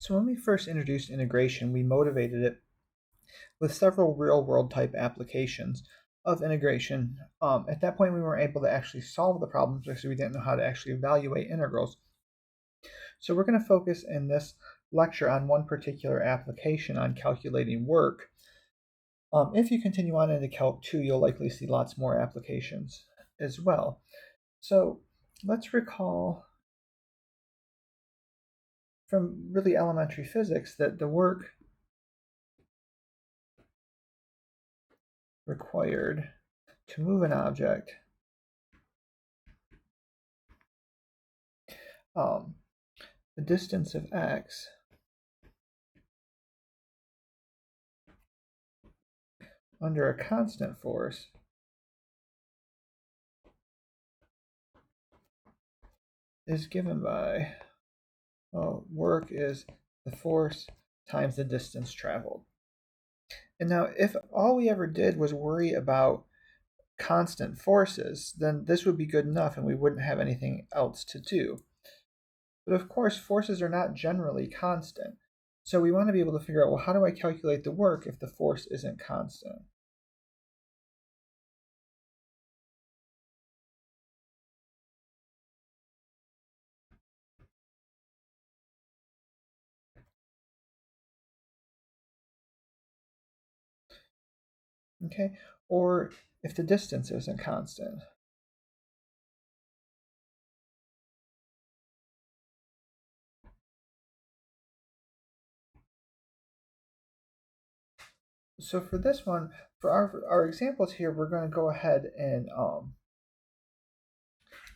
So when we first introduced integration, we motivated it with several real-world type applications of integration. At that point, we weren't able to actually solve the problems because we didn't know how to actually evaluate integrals. So we're going to focus in this lecture on one particular application on calculating work. If you continue on into Calc 2, you'll likely see lots more applications as well. So let's recall from really elementary physics that the work required to move an object the distance of x under a constant force is given by, well, work is the force times the distance traveled. And now if all we ever did was worry about constant forces, then this would be good enough and we wouldn't have anything else to do. But of course, forces are not generally constant. So we want to be able to figure out, well, how do I calculate the work if the force isn't constant? Okay, or if the distance isn't constant. So for this one, for our examples here, we're going to go ahead and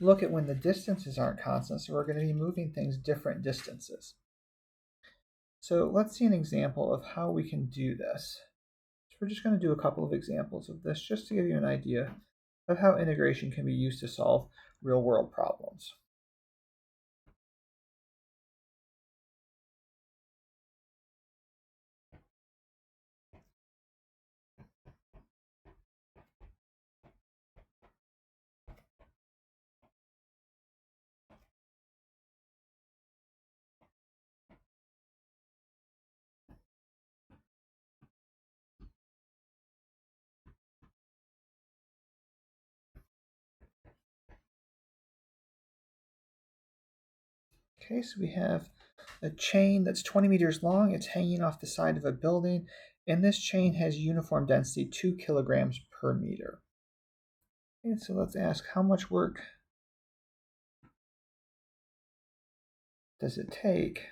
look at when the distances aren't constant. So we're going to be moving things different distances. So let's see an example of how we can do this. So we're just going to do a couple of examples of this just to give you an idea of how integration can be used to solve real-world problems. Okay, so we have a chain that's 20 meters long. It's hanging off the side of a building, and this chain has uniform density 2 kilograms per meter. Okay, so let's ask, how much work does it take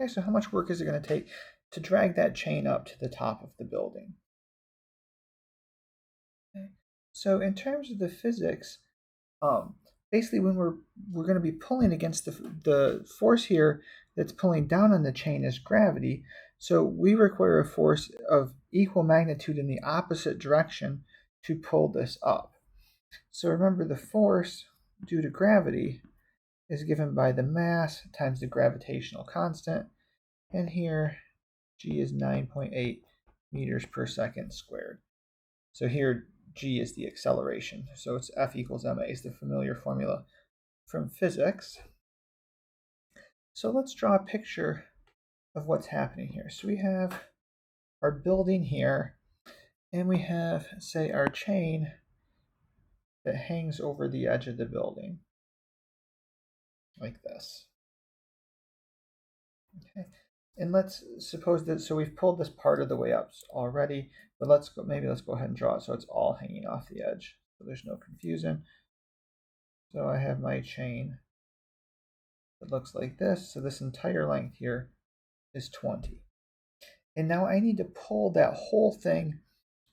Okay, so how much work is it going to take to drag that chain up to the top of the building? Okay. So in terms of the physics, basically when we're going to be pulling against the force here that's pulling down on the chain is gravity. So we require a force of equal magnitude in the opposite direction to pull this up. So remember, the force due to gravity is given by the mass times the gravitational constant. And here, g is 9.8 meters per second squared. So here, g is the acceleration. So it's F equals ma is the familiar formula from physics. So let's draw a picture of what's happening here. So we have our building here, and we have, say, our chain that hangs over the edge of the building, like this. Okay. And let's suppose that, so we've pulled this part of the way up already, but let's go ahead and draw it so it's all hanging off the edge, so there's no confusion. So I have my chain that looks like this. So this entire length here is 20. And now I need to pull that whole thing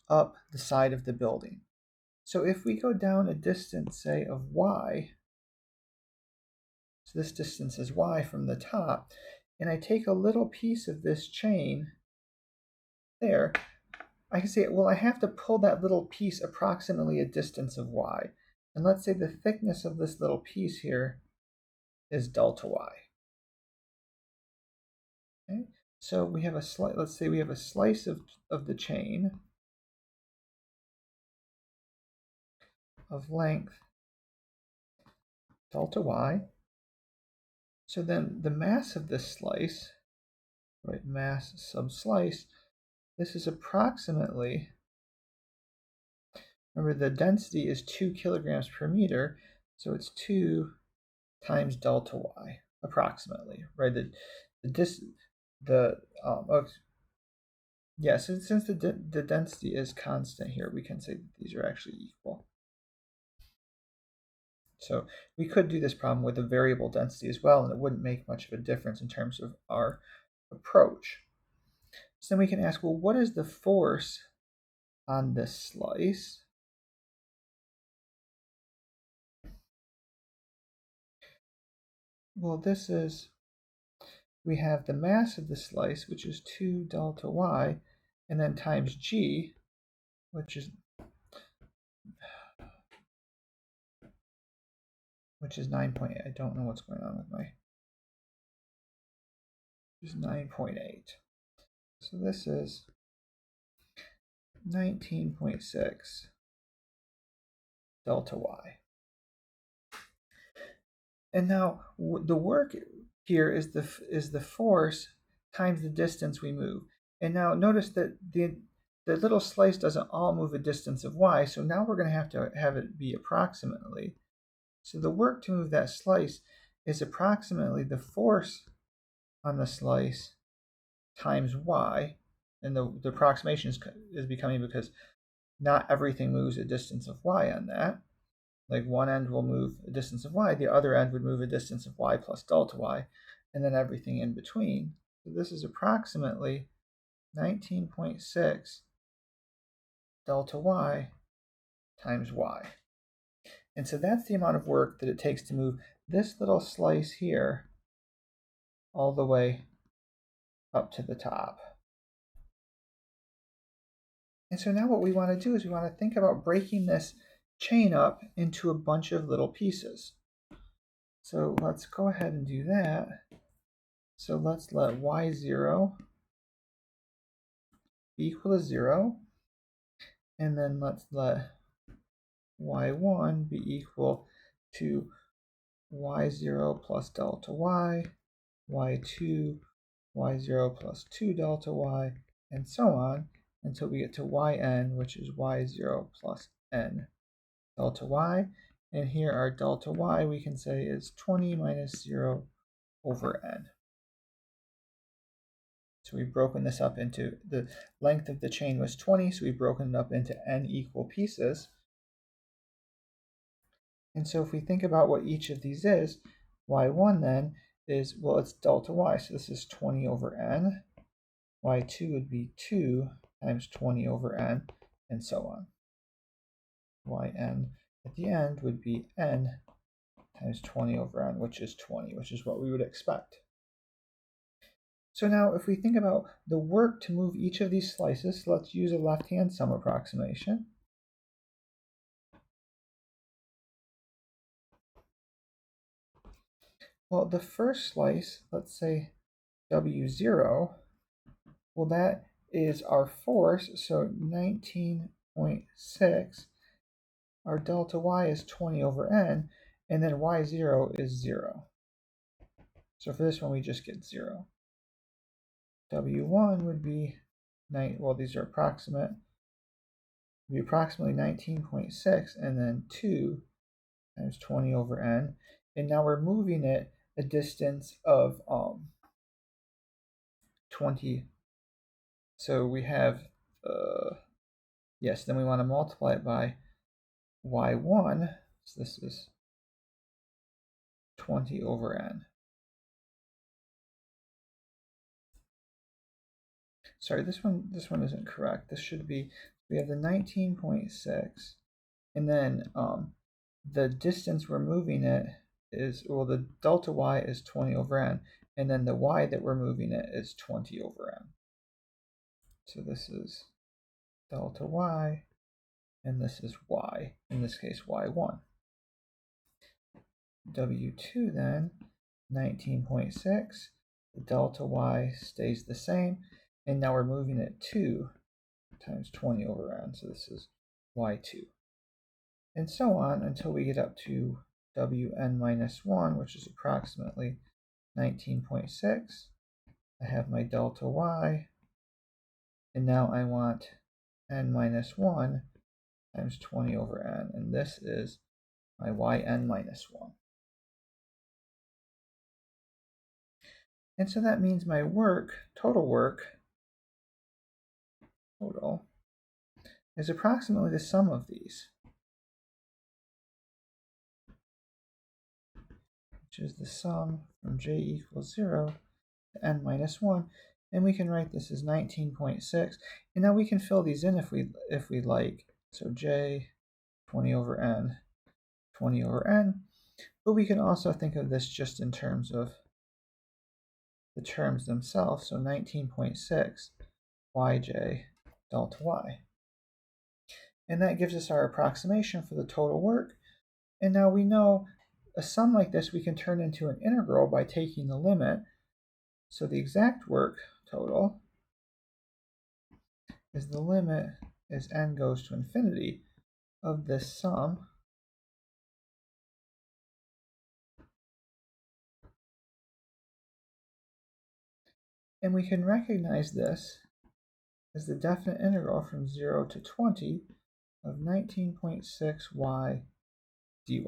up the side of the building. So if we go down a distance, say, of y, so this distance is y from the top, and I take a little piece of this chain there, I can say, well, I have to pull that little piece approximately a distance of y. And let's say the thickness of this little piece here is delta y. Okay, so we have a slice. Let's say we have a slice of the chain of length delta y. So then the mass of this slice, right, mass sub slice, this is approximately, remember the density is 2 kilograms per meter, so it's 2 times delta y, approximately, right? Since the density is constant here, we can say that these are actually equal. So we could do this problem with a variable density as well, and it wouldn't make much of a difference in terms of our approach. So then we can ask, well, what is the force on this slice? Well, we have the mass of the slice, which is 2 delta y, and then times g, which is 9.8. I don't know what's going on with is 9.8. So this is 19.6 delta y. And now the work here is the force times the distance we move. And now notice that the little slice doesn't all move a distance of y, so now we're going to have it be approximately. So the work to move that slice is approximately the force on the slice times y, and the approximation is becoming because not everything moves a distance of y on that. Like one end will move a distance of y, the other end would move a distance of y plus delta y, and then everything in between. So this is approximately 19.6 delta y times y. And so that's the amount of work that it takes to move this little slice here all the way up to the top. And so now what we want to do is we want to think about breaking this chain up into a bunch of little pieces. So let's go ahead and do that. So let's let y0 be equal to 0. And then let's let y1 be equal to y0 plus delta y, y2, y0 plus 2 delta y, and so on until we get to yn, which is y0 plus n delta y. And here our delta y we can say is 20 minus 0 over n. So we've broken this up into, the length of the chain was 20, so we've broken it up into n equal pieces. And so if we think about what each of these is, y1 then is, well, it's delta y, so this is 20 over n. y2 would be 2 times 20 over n, and so on. yn at the end would be n times 20 over n, which is 20, which is what we would expect. So now if we think about the work to move each of these slices, let's use a left-hand sum approximation. Well, the first slice, let's say W0, well, that is our force, so 19.6. Our delta y is 20 over n, and then y0 is 0. So for this one, we just get 0. W1 would be, well, these are approximate, would be approximately 19.6, and then 2 times 20 over n. And now we're moving it a distance of 20. So we have, yes, then we want to multiply it by y1. So this is 20 over n. Sorry, this one isn't correct. This should be, we have the 19.6, and then the distance we're moving it is, well, the delta y is 20 over n, and then the y that we're moving it is 20 over n. So this is delta y, and this is y, in this case y1. W2 then, 19.6, the delta y stays the same, and now we're moving it 2 times 20 over n, so this is y2. And so on until we get up to wn minus 1, which is approximately 19.6. I have my delta y, and now I want n minus 1 times 20 over n, and this is my yn minus 1. And so that means my total, is approximately the sum of these, which is the sum from j equals 0 to n minus 1, and we can write this as 19.6, and now we can fill these in if we like. So j 20 over n, 20 over n, but we can also think of this just in terms of the terms themselves, so 19.6 yj delta y. And that gives us our approximation for the total work. And now we know a sum like this we can turn into an integral by taking the limit. So the exact work total is the limit as n goes to infinity of this sum and we can recognize this as the definite integral from 0 to 20 of 19.6y dy.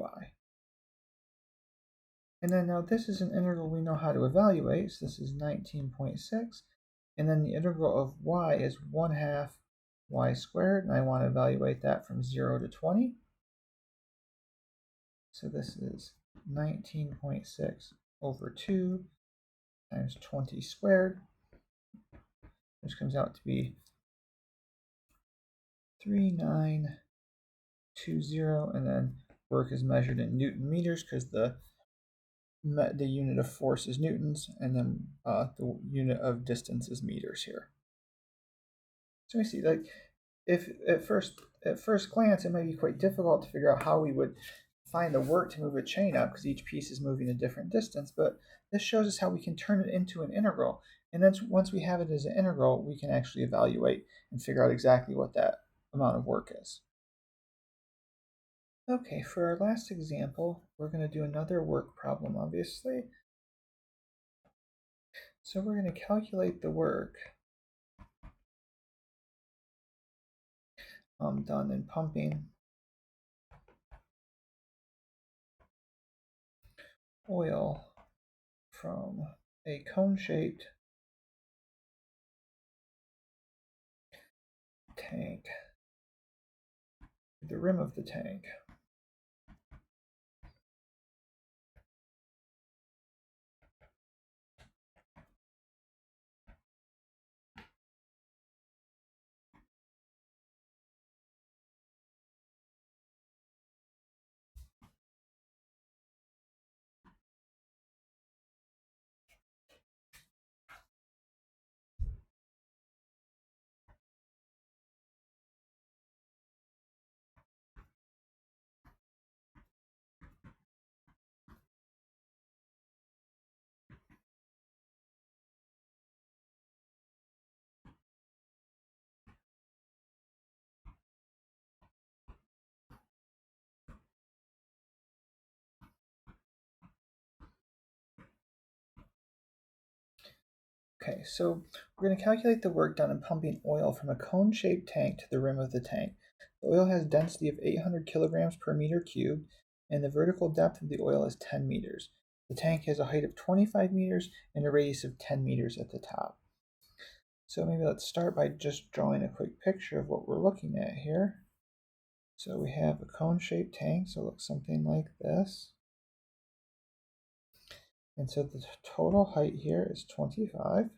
And then now this is an integral we know how to evaluate, so this is 19.6, and then the integral of y is 1/2 y squared, and I want to evaluate that from 0 to 20. So this is 19.6 over 2 times 20 squared, which comes out to be 3920, and then work is measured in Newton meters because the unit of force is newtons, and then the unit of distance is meters here. So we see, like, if at first glance it might be quite difficult to figure out how we would find the work to move a chain up because each piece is moving a different distance, but this shows us how we can turn it into an integral, and then once we have it as an integral, we can actually evaluate and figure out exactly what that amount of work is. Okay, for our last example, we're going to do another work problem, obviously. So we're going to calculate the work done in pumping oil from a cone-shaped tank to the rim of the tank. Okay, so we're going to calculate the work done in pumping oil from a cone-shaped tank to the rim of the tank. The oil has a density of 800 kilograms per meter cubed, and the vertical depth of the oil is 10 meters. The tank has a height of 25 meters and a radius of 10 meters at the top. So maybe let's start by just drawing a quick picture of what we're looking at here. So we have a cone-shaped tank, so it looks something like this. And so the total height here is 25.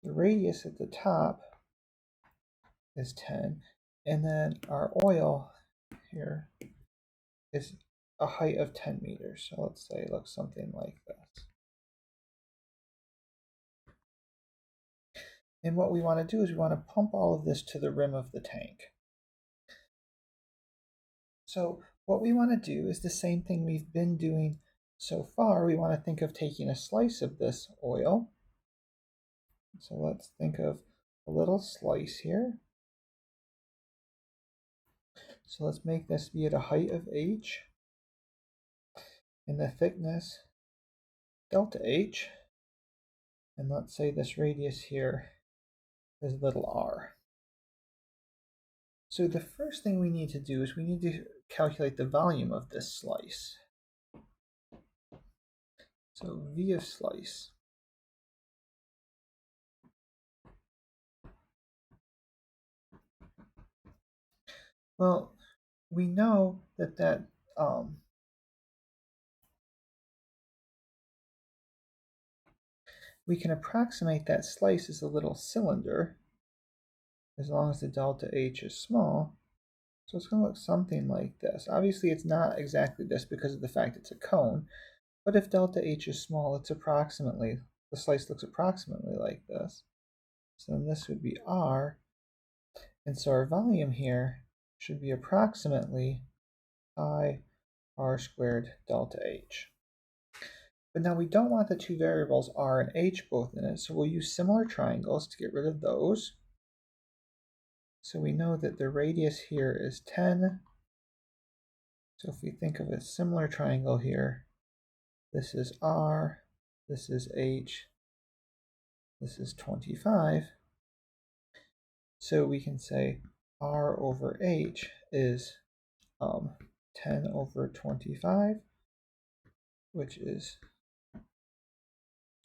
The radius at the top is 10. And then our oil here is a height of 10 meters. So let's say it looks something like this. And what we want to do is we want to pump all of this to the rim of the tank. So what we want to do is the same thing we've been doing So far, we want to think of taking a slice of this oil. So let's think of a little slice here. So let's make this be at a height of h and the thickness delta h. And let's say this radius here is little r. So the first thing we need to do is we need to calculate the volume of this slice. So V of slice. Well, we know that we can approximate that slice as a little cylinder as long as the delta H is small. So it's going to look something like this. Obviously, it's not exactly this because of the fact it's a cone, but if delta H is small, it's approximately, the slice looks approximately like this. So then this would be R, and so our volume here should be approximately pi r squared delta H. But now we don't want the two variables r and h both in it, so we'll use similar triangles to get rid of those. So we know that the radius here is 10. So if we think of a similar triangle here, this is r, this is h, this is 25. So we can say r over h is 10 over 25, which is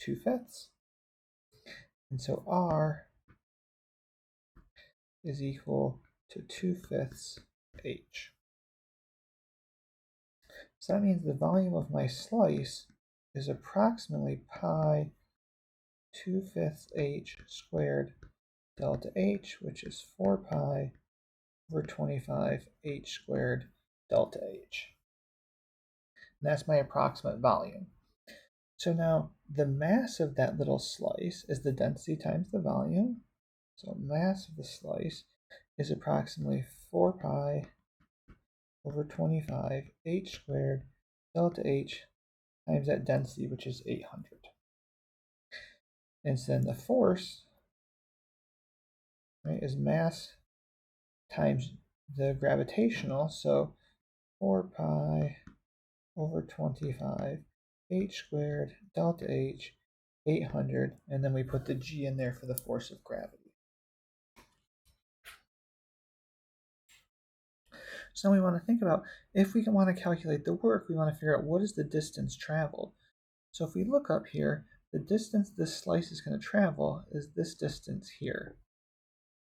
2/5. And so r is equal to 2/5 h. So that means the volume of my slice is approximately pi 2/5 h squared delta h, which is 4 pi over 25 h squared delta h. And that's my approximate volume. So now the mass of that little slice is the density times the volume. So mass of the slice is approximately 4 pi over 25 h squared delta h times that density, which is 800. And so then the force, right, is mass times the gravitational, so 4 pi over 25 h squared delta h 800, and then we put the g in there for the force of gravity. So now we want to think about, if we want to calculate the work, we want to figure out what is the distance traveled. So if we look up here, the distance this slice is going to travel is this distance here.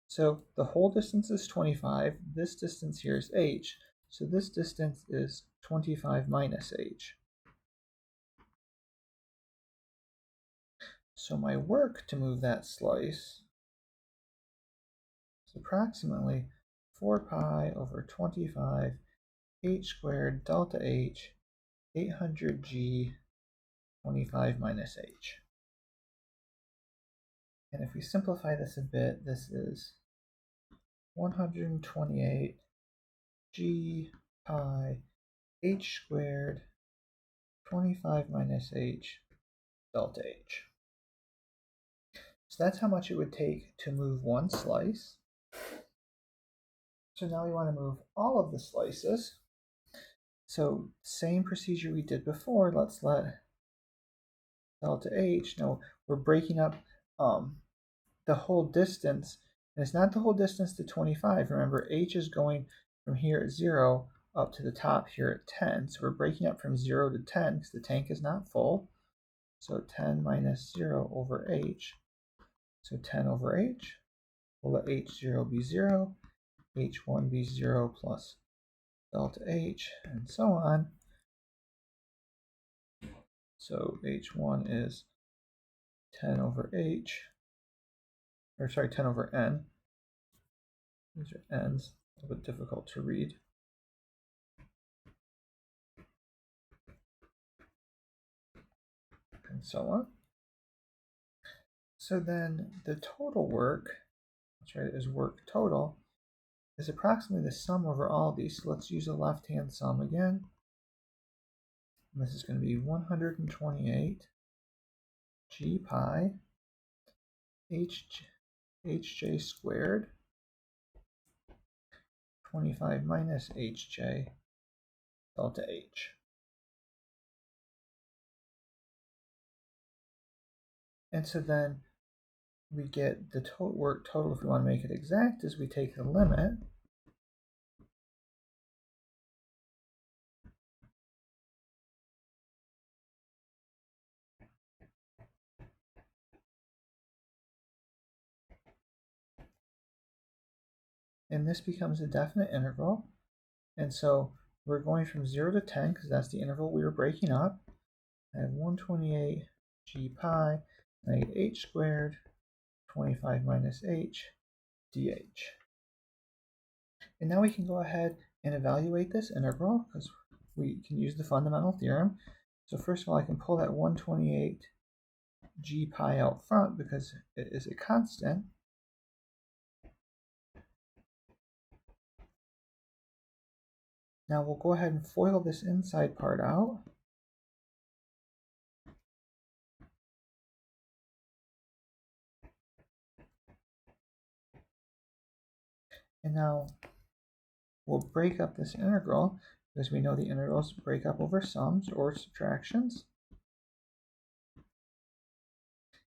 So the whole distance is 25, this distance here is h, so this distance is 25 minus h. So my work to move that slice is approximately 4 pi over 25 h squared delta h 800 g 25 minus h. And if we simplify this a bit, this is 128 g pi h squared 25 minus h delta h. So that's how much it would take to move one slice. So now we want to move all of the slices. So same procedure we did before. Let's let delta h, now we're breaking up the whole distance, and it's not the whole distance to 25. Remember, h is going from here at 0 up to the top here at 10. So we're breaking up from 0 to 10 because the tank is not full. So 10 minus 0 over h. So 10 over h. We'll let h0 be 0, h1 be 0 plus delta h, and so on. So h1 is 10 over h, or sorry, 10 over n. These are n's, a little bit difficult to read. And so on. So then the total work, let's write it as work total, is approximately the sum over all these. So let's use a left-hand sum again. And this is going to be 128 g pi hj squared 25 minus hj delta h. And so then we get the work total, if we want to make it exact, is we take the limit and this becomes a definite integral. And so we're going from 0 to 10 because that's the interval we were breaking up. I have 128 g pi negative h squared 25 minus h dh. And now we can go ahead and evaluate this integral because we can use the fundamental theorem. So first of all, I can pull that 128 g pi out front because it is a constant. Now we'll go ahead and FOIL this inside part out. And now we'll break up this integral because we know the integrals break up over sums or subtractions.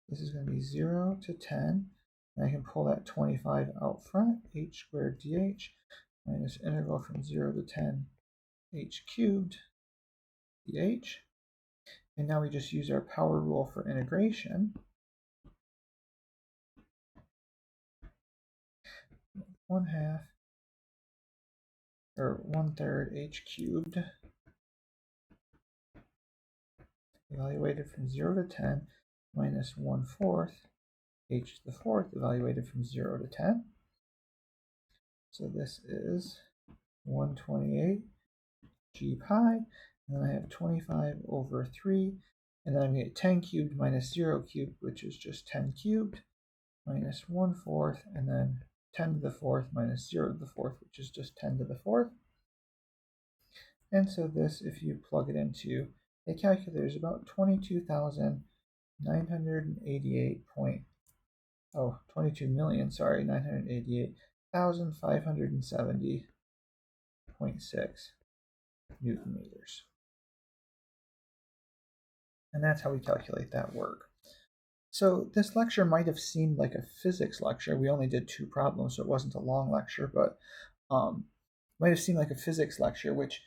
This is going to be 0 to 10. And I can pull that 25 out front, h squared dh minus integral from 0 to 10 h cubed dh. And now we just use our power rule for integration. 1/2 or 1/3 h cubed evaluated from 0 to 10 minus 1/4 h to the 4th evaluated from 0 to 10. So this is 128 g pi, and then I have 25 over 3, and then I'm going to get 10 cubed minus 0 cubed, which is just 10 cubed, minus 1/4, and then 10 to the 4th minus 0 to the 4th, which is just 10 to the 4th. And so this, if you plug it into a calculator, is about 22,988.6 Newton meters. And that's how we calculate that work. So this lecture might have seemed like a physics lecture. We only did 2 problems, so it wasn't a long lecture, but might have seemed like a physics lecture, which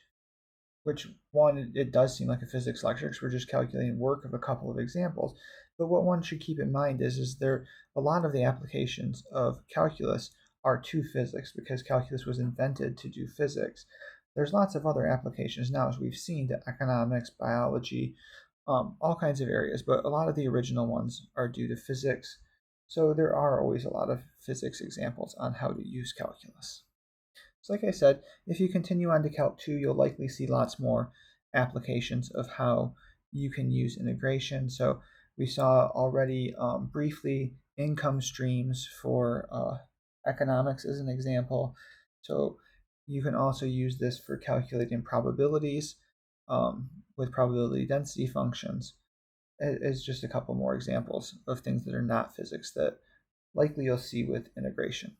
one, it does seem like a physics lecture because we're just calculating work of a couple of examples. But what one should keep in mind is there a lot of the applications of calculus are to physics because calculus was invented to do physics. There's lots of other applications now, as we've seen, to economics, biology, all kinds of areas, but a lot of the original ones are due to physics. So there are always a lot of physics examples on how to use calculus. So like I said, if you continue on to Calc 2, you'll likely see lots more applications of how you can use integration. So we saw already briefly income streams for economics as an example. So you can also use this for calculating probabilities with probability density functions as just a couple more examples of things that are not physics that likely you'll see with integration.